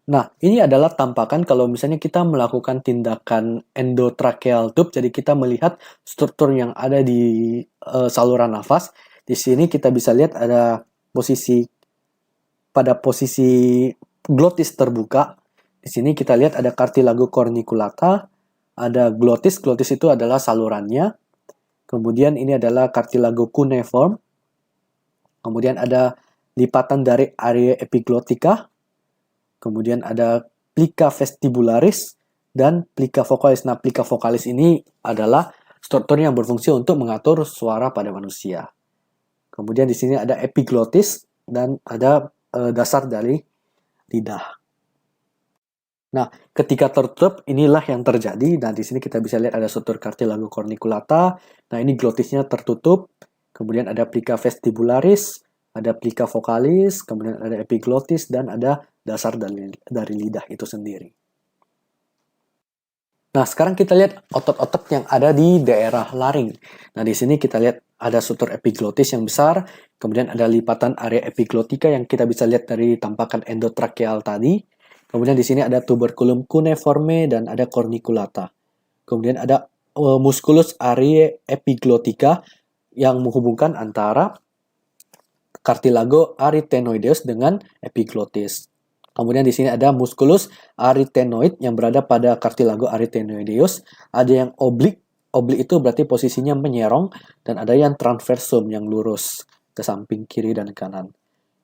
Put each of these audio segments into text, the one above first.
Nah, ini adalah tampakan kalau misalnya kita melakukan tindakan endotracheal tube, jadi kita melihat struktur yang ada di saluran nafas. Di sini kita bisa lihat ada posisi glotis terbuka. Di sini kita lihat ada cartilago corniculata, ada glotis. Glotis itu adalah salurannya. Kemudian ini adalah cartilago cuneiform. Kemudian ada lipatan dari area epiglotika. Kemudian ada plica vestibularis dan plica vocalis. Nah, plica vocalis ini adalah struktur yang berfungsi untuk mengatur suara pada manusia. Kemudian di sini ada epiglotis dan ada dasar dari lidah. Nah, ketika tertutup, inilah yang terjadi. Nah, di sini kita bisa lihat ada struktur cartilago corniculata. Nah, ini glotisnya tertutup. Kemudian ada plica vestibularis, ada plica vocalis, kemudian ada epiglotis, dan ada dasar dari lidah itu sendiri. Nah, sekarang kita lihat otot-otot yang ada di daerah laring. Nah, di sini kita lihat ada struktur epiglotis yang besar, kemudian ada lipatan area epiglotika yang kita bisa lihat dari tampakan endotracheal tadi. Kemudian di sini ada tuberculum cuneiforme dan ada corniculata. Kemudian ada musculus area epiglotica yang menghubungkan antara cartilago arytenoideus dengan epiglotis. Kemudian di sini ada musculus arytenoid yang berada pada cartilago arytenoideus. Ada yang oblik. Oblik itu berarti posisinya menyerong. Dan ada yang transversum yang lurus ke samping kiri dan kanan.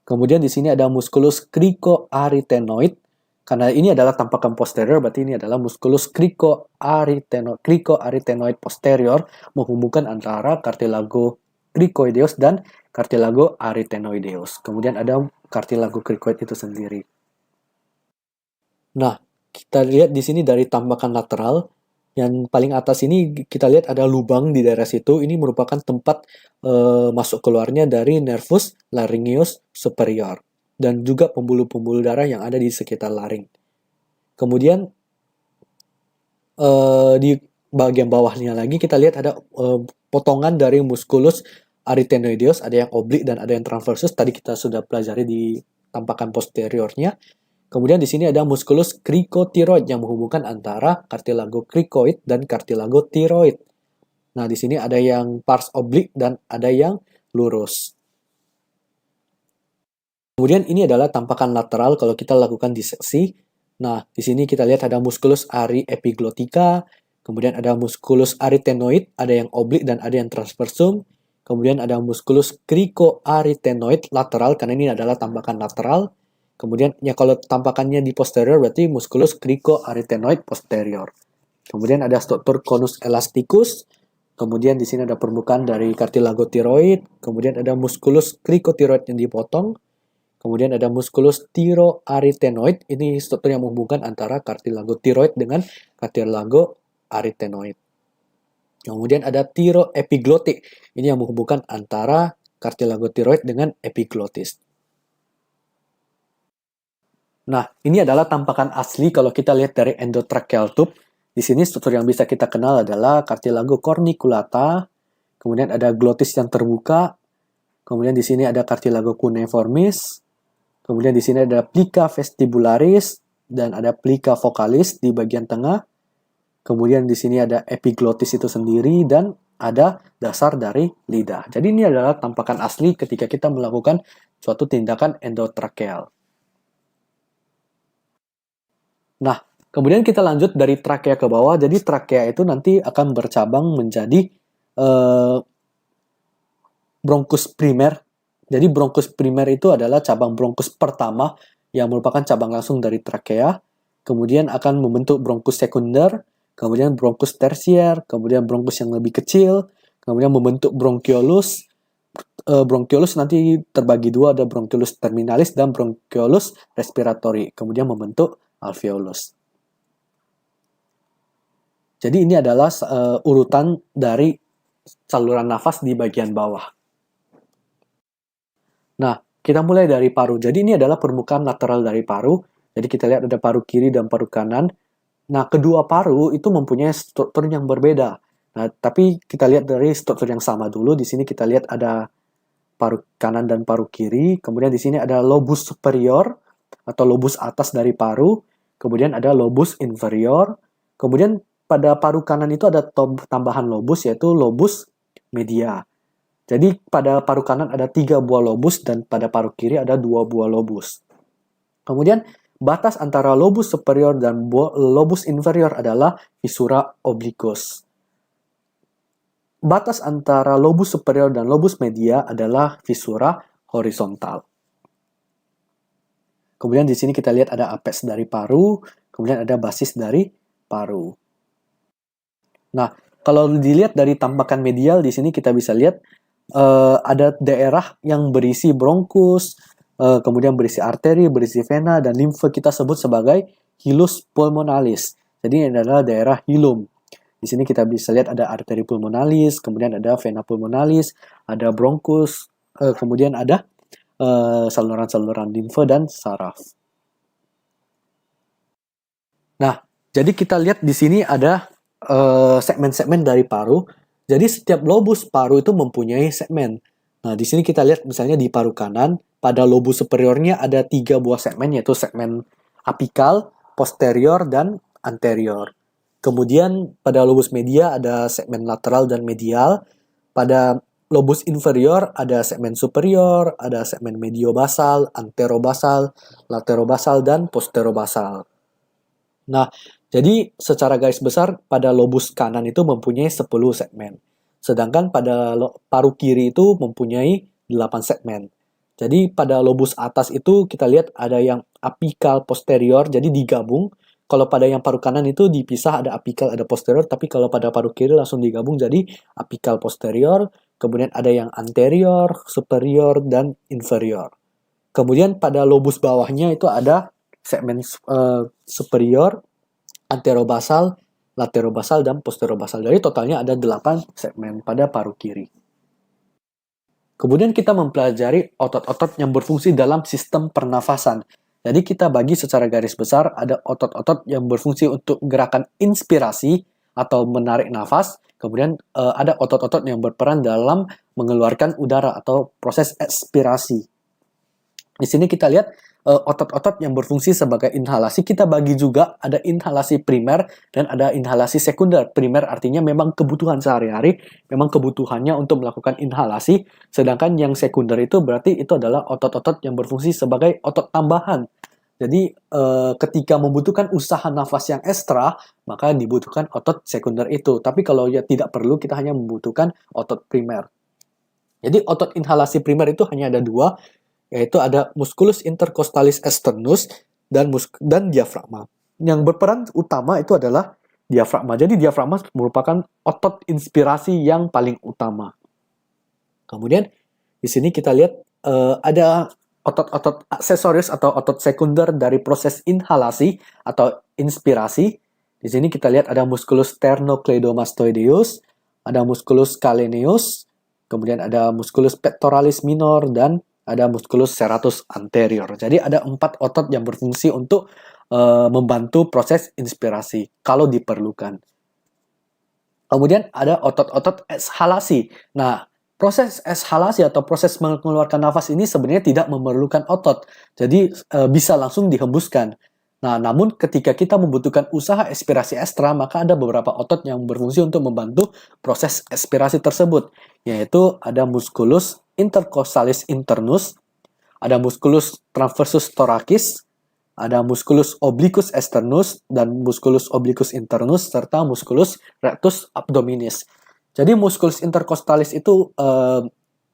Kemudian di sini ada musculus cricoarytenoid. Karena ini adalah tampakan posterior, berarti ini adalah musculus cricoarytenoid posterior menghubungkan antara cartilago cricoideus dan cartilago arytenoideus. Kemudian ada cartilago cricoid itu sendiri. Nah, kita lihat di sini dari tampakan lateral, yang paling atas ini kita lihat ada lubang di daerah situ. Ini merupakan tempat masuk keluarnya dari nervus laryngeus superior dan juga pembuluh-pembuluh darah yang ada di sekitar laring. Kemudian di bagian bawahnya lagi kita lihat ada potongan dari musculus arytenoideus, ada yang oblik dan ada yang transversus. Tadi kita sudah pelajari di tampakan posteriornya. Kemudian di sini ada musculus cricotiroid yang menghubungkan antara cartilago cricoid dan cartilago tiroid. Nah, di sini ada yang pars oblik dan ada yang lurus. Kemudian ini adalah tampakan lateral kalau kita lakukan diseksi. Nah, di sini kita lihat ada musculus ari epiglotica, kemudian ada musculus arytenoid, ada yang oblik dan ada yang transversum. Kemudian ada musculus cricoarytenoid lateral, karena ini adalah tampakan lateral. Kemudian ya kalau tampakannya di posterior berarti musculus cricoarytenoid posterior. Kemudian ada struktur conus elasticus. Kemudian di sini ada permukaan dari cartilago tiroid. Kemudian ada musculus cricotiroid yang dipotong. Kemudian ada musculus thyroarytenoid. Ini struktur yang menghubungkan antara cartilago tiroid dengan cartilago arytenoid. Kemudian ada thyroepiglotik. Ini yang menghubungkan antara cartilago tiroid dengan epiglotis. Nah, ini adalah tampakan asli kalau kita lihat dari endotracheal tube. Di sini struktur yang bisa kita kenal adalah cartilago corniculata. Kemudian ada glotis yang terbuka. Kemudian di sini ada cartilago cuneiformis. Kemudian di sini ada plica vestibularis dan ada plica vocalis di bagian tengah. Kemudian di sini ada epiglotis itu sendiri dan ada dasar dari lidah. Jadi ini adalah tampakan asli ketika kita melakukan suatu tindakan endotracheal. Nah, kemudian kita lanjut dari trakea ke bawah. Jadi trakea itu nanti akan bercabang menjadi bronkus primer. Jadi bronkus primer itu adalah cabang bronkus pertama yang merupakan cabang langsung dari trakea. Kemudian akan membentuk bronkus sekunder, kemudian bronkus tersier, kemudian bronkus yang lebih kecil, kemudian membentuk bronchiolus. Bronchiolus nanti terbagi dua, ada bronchiolus terminalis dan bronchiolus respiratory. Kemudian membentuk alveolus. Jadi ini adalah urutan dari saluran nafas di bagian bawah. Nah, kita mulai dari paru. Jadi ini adalah permukaan lateral dari paru. Jadi kita lihat ada paru kiri dan paru kanan. Nah, kedua paru itu mempunyai struktur yang berbeda. Nah, tapi kita lihat dari struktur yang sama dulu. Di sini kita lihat ada paru kanan dan paru kiri. Kemudian di sini ada lobus superior. atau lobus atas dari paru, kemudian ada lobus inferior, kemudian pada paru kanan itu ada tambahan lobus yaitu lobus media. Jadi pada paru kanan ada 3 buah lobus dan pada paru kiri ada 2 buah lobus. Kemudian batas antara lobus superior dan lobus inferior adalah fissura obliquus. Batas antara lobus superior dan lobus media adalah fissura horizontal. Kemudian di sini kita lihat ada apex dari paru, kemudian ada basis dari paru. Nah, kalau dilihat dari tampakan medial di sini kita bisa lihat ada daerah yang berisi bronkus, kemudian berisi arteri, berisi vena, dan limfe kita sebut sebagai hilus pulmonalis. Jadi ini adalah daerah hilum. Di sini kita bisa lihat ada arteri pulmonalis, kemudian ada vena pulmonalis, ada bronkus, kemudian ada saluran-saluran limfe dan saraf. Nah, jadi kita lihat di sini ada segmen-segmen dari paru. Jadi setiap lobus paru itu mempunyai segmen. Nah, di sini kita lihat misalnya di paru kanan, pada lobus superiornya ada 3 buah segmen, yaitu segmen apikal, posterior, dan anterior. Kemudian pada lobus media ada segmen lateral dan medial. Pada lobus inferior ada segmen superior, ada segmen mediobasal, anterobasal, laterobasal, dan posterobasal. Nah, jadi secara garis besar pada lobus kanan itu mempunyai 10 segmen. Sedangkan pada paru kiri itu mempunyai 8 segmen. Jadi pada lobus atas itu kita lihat ada yang apikal posterior, jadi digabung. Kalau pada yang paru kanan itu dipisah, ada apikal, ada posterior. Tapi kalau pada paru kiri langsung digabung jadi apikal posterior. Kemudian ada yang anterior, superior, dan inferior. Kemudian pada lobus bawahnya itu ada segmen superior, anterobasal, laterobasal, dan posterobasal. Jadi totalnya ada 8 segmen pada paru kiri. Kemudian kita mempelajari otot-otot yang berfungsi dalam sistem pernafasan. Jadi kita bagi secara garis besar ada otot-otot yang berfungsi untuk gerakan inspirasi atau menarik nafas. Kemudian ada otot-otot yang berperan dalam mengeluarkan udara atau proses ekspirasi. Di sini kita lihat otot-otot yang berfungsi sebagai inhalasi. Kita bagi juga ada inhalasi primer dan ada inhalasi sekunder. Primer artinya memang kebutuhan sehari-hari, memang kebutuhannya untuk melakukan inhalasi. Sedangkan yang sekunder itu berarti itu adalah otot-otot yang berfungsi sebagai otot tambahan. Jadi ketika membutuhkan usaha nafas yang ekstra, maka dibutuhkan otot sekunder itu. Tapi kalau ya tidak perlu, kita hanya membutuhkan otot primer. Jadi otot inhalasi primer itu hanya ada 2, yaitu ada musculus intercostalis externus dan diafragma. Yang berperan utama itu adalah diafragma. Jadi diafragma merupakan otot inspirasi yang paling utama. Kemudian di sini kita lihat ada otot-otot aksesoris atau otot sekunder dari proses inhalasi atau inspirasi. Di sini kita lihat ada musculus sternocleidomastoideus, ada musculus calaneus, kemudian ada musculus pectoralis minor, dan ada musculus serratus anterior. Jadi ada 4 otot yang berfungsi untuk membantu proses inspirasi kalau diperlukan. Kemudian ada otot-otot ekshalasi. Nah, proses ekshalasi atau proses mengeluarkan nafas ini sebenarnya tidak memerlukan otot. Jadi bisa langsung dihembuskan. Nah, namun ketika kita membutuhkan usaha ekspirasi ekstra, maka ada beberapa otot yang berfungsi untuk membantu proses ekspirasi tersebut, yaitu ada musculus intercostalis internus, ada musculus transversus thoracis, ada musculus obliquus externus dan musculus obliquus internus, serta musculus rectus abdominis. Jadi musculus intercostalis itu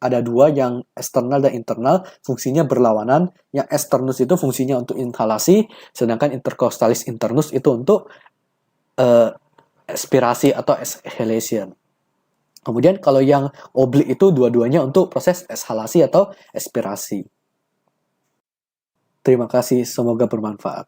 ada 2, yang eksternal dan internal, fungsinya berlawanan. Yang externus itu fungsinya untuk inhalasi, sedangkan intercostalis internus itu untuk ekspirasi atau exhalation. Kemudian kalau yang oblik itu dua-duanya untuk proses ekshalasi atau ekspirasi. Terima kasih, semoga bermanfaat.